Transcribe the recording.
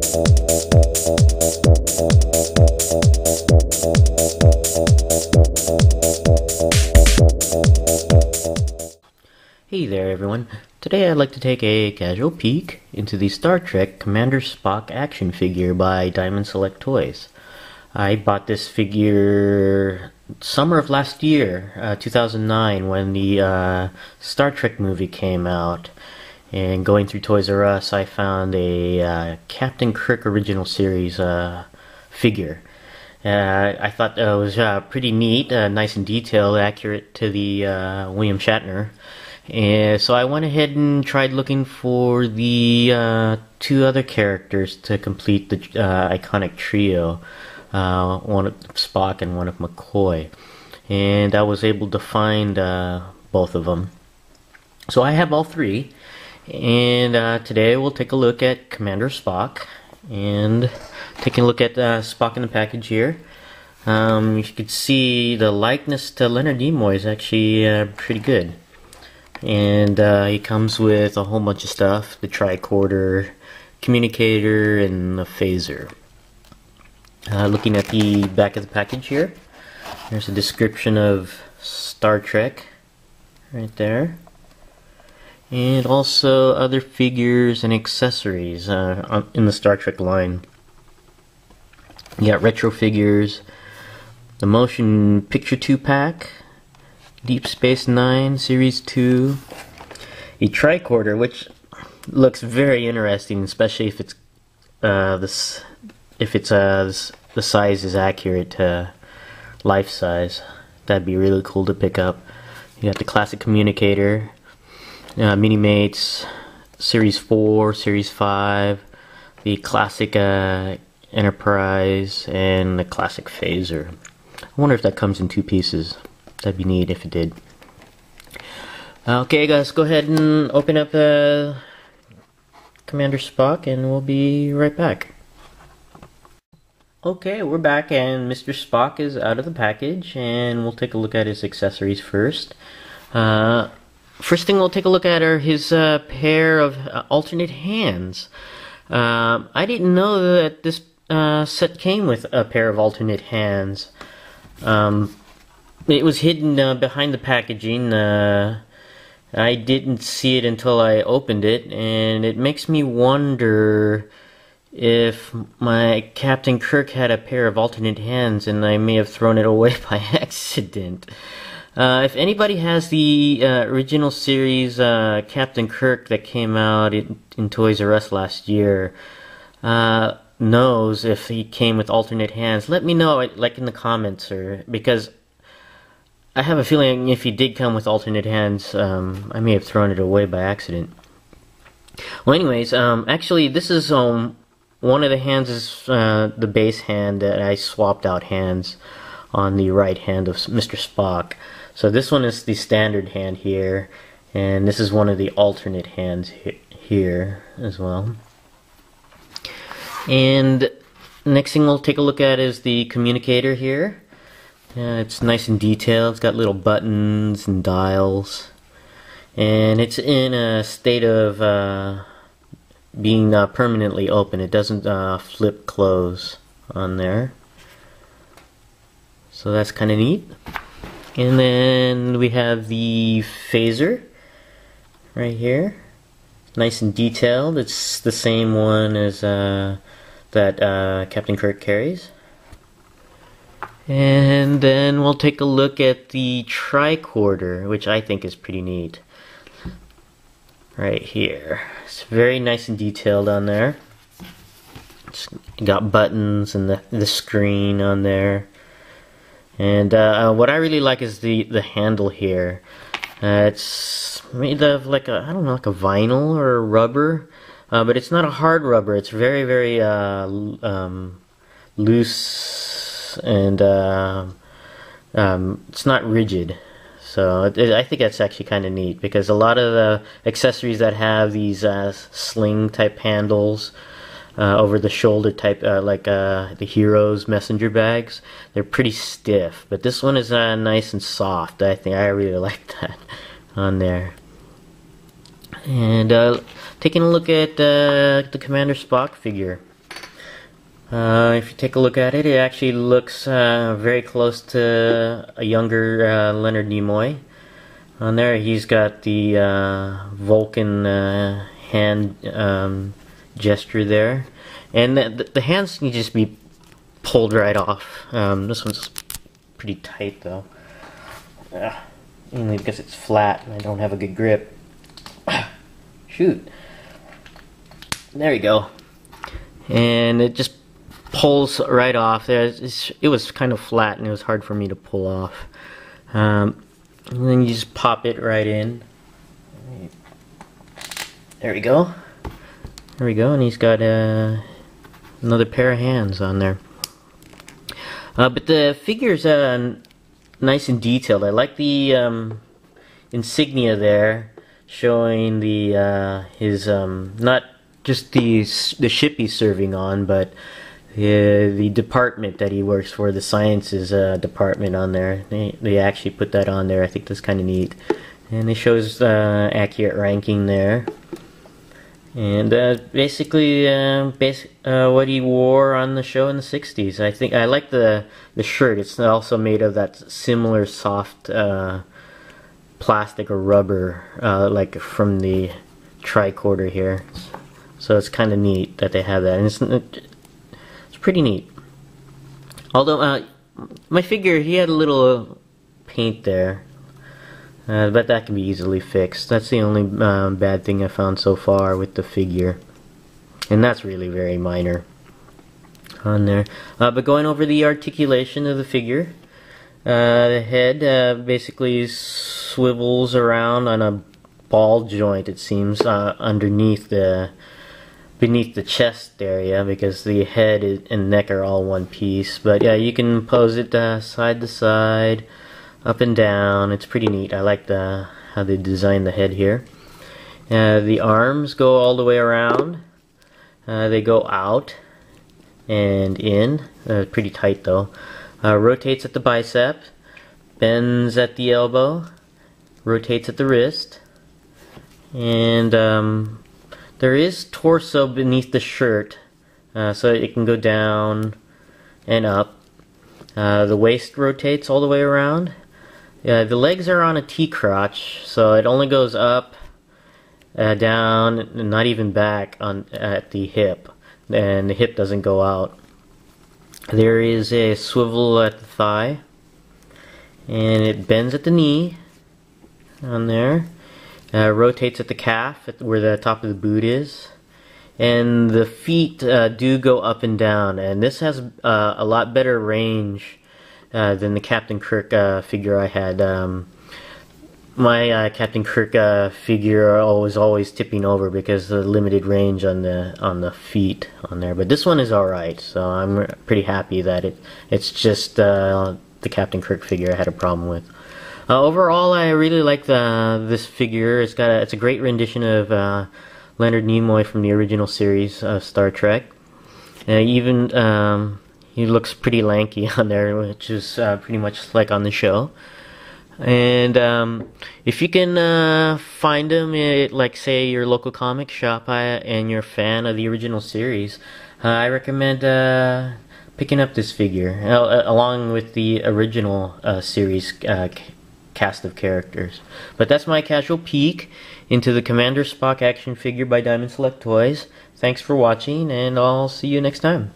Hey there everyone, today I'd like to take a casual peek into the Star Trek Commander Spock action figure by Diamond Select Toys. I bought this figure summer of last year, 2009, when the Star Trek movie came out. And going through Toys R Us, I found a Captain Kirk Original Series figure. I thought it was pretty neat, nice and detailed, accurate to the William Shatner. And so I went ahead and tried looking for the two other characters to complete the iconic trio, one of Spock and one of McCoy. And I was able to find both of them. So I have all three. And today we'll take a look at Commander Spock. And taking a look at Spock in the package here. You can see the likeness to Leonard Nimoy is actually pretty good. And he comes with a whole bunch of stuff, the tricorder, communicator, and the phaser. Looking at the back of the package here, there's a description of Star Trek right there. And also other figures and accessories in the Star Trek line. You got retro figures, the motion picture 2-pack, Deep Space Nine Series 2, a tricorder, which looks very interesting, especially if it's the size is accurate to life size. That'd be really cool to pick up. You got the classic communicator, Mini Mates, Series 4, Series 5, the classic Enterprise, and the classic phaser. I wonder if that comes in two pieces. That'd be neat if it did. Okay guys, go ahead and open up Commander Spock and we'll be right back. Okay, we're back and Mr. Spock is out of the package and we'll take a look at his accessories first. First thing we'll take a look at are his pair of alternate hands. I didn't know that this set came with a pair of alternate hands. It was hidden behind the packaging. I didn't see it until I opened it, and it makes me wonder if my Captain Kirk had a pair of alternate hands and I may have thrown it away by accident. If anybody has the original series Captain Kirk that came out in Toys R Us last year, knows if he came with alternate hands, let me know, like in the comments, because I have a feeling if he did come with alternate hands, I may have thrown it away by accident. Well, anyways, actually, this is one of the hands is the base hand that I swapped out hands on the right hand of Mr. Spock. So this one is the standard hand here, and this is one of the alternate hands here as well. And next thing we'll take a look at is the communicator here. It's nice and detailed. It's got little buttons and dials, and it's in a state of being permanently open. It doesn't flip close on there, so that's kind of neat. And then we have the phaser right here, nice and detailed. It's the same one as that Captain Kirk carries. And then we'll take a look at the tricorder, which I think is pretty neat. Right here. It's very nice and detailed on there. It's got buttons and the screen on there. And what I really like is the handle here. It's made of like a, I don't know, like a vinyl or a rubber. But it's not a hard rubber. It's very, very loose. And it's not rigid, so I think that's actually kind of neat, because a lot of the accessories that have these sling type handles, over the shoulder type, like the Heroes messenger bags, they're pretty stiff, but this one is nice and soft. I think I really like that on there. And taking a look at the Commander Spock figure. If you take a look at it, it actually looks very close to a younger Leonard Nimoy. On there, he's got the Vulcan hand gesture there, and the hands can just be pulled right off. This one's pretty tight though, mainly because it's flat and I don't have a good grip. Shoot, there you go, and it just pulls right off there. It was kind of flat and it was hard for me to pull off. And then you just pop it right in. There we go. There we go, and he's got another pair of hands on there. But the figure's nice and detailed. I like the insignia there, showing the his not just the ship he's serving on, but the department that he works for, the sciences department on there. They actually put that on there. I think that's kind of neat. And it shows accurate ranking there. And basically what he wore on the show in the 60s. I think I like the shirt. It's also made of that similar soft plastic or rubber like from the tricorder here. So it's kind of neat that they have that. And it's pretty neat. Although my figure, he had a little paint there, but that can be easily fixed. That's the only bad thing I found so far with the figure, and that's really very minor on there. But going over the articulation of the figure, the head basically swivels around on a ball joint, it seems, beneath the chest area, because the head and neck are all one piece. But yeah, you can pose it side to side, up and down. It's pretty neat. I like how they designed the head here. The arms go all the way around. They go out and in. Pretty tight though. Rotates at the bicep, bends at the elbow, rotates at the wrist, and there is torso beneath the shirt, so it can go down and up. The waist rotates all the way around. The legs are on a T-crotch, so it only goes up, down, and not even back at the hip, and the hip doesn't go out. There is a swivel at the thigh, and it bends at the knee on there. Rotates at the calf, where the top of the boot is, and the feet do go up and down, and this has a lot better range than the Captain Kirk figure I had. My Captain Kirk figure was always tipping over because of the limited range on the feet on there, but this one is alright, so I'm pretty happy that it's just the Captain Kirk figure I had a problem with. Overall, I really like this figure. It's a great rendition of Leonard Nimoy from the original series of Star Trek. Even he looks pretty lanky on there, which is pretty much like on the show. And if you can find him at, like, say, your local comic shop and you're a fan of the original series, I recommend picking up this figure along with the original series cast of characters. But that's my casual peek into the Commander Spock action figure by Diamond Select Toys. Thanks for watching, and I'll see you next time.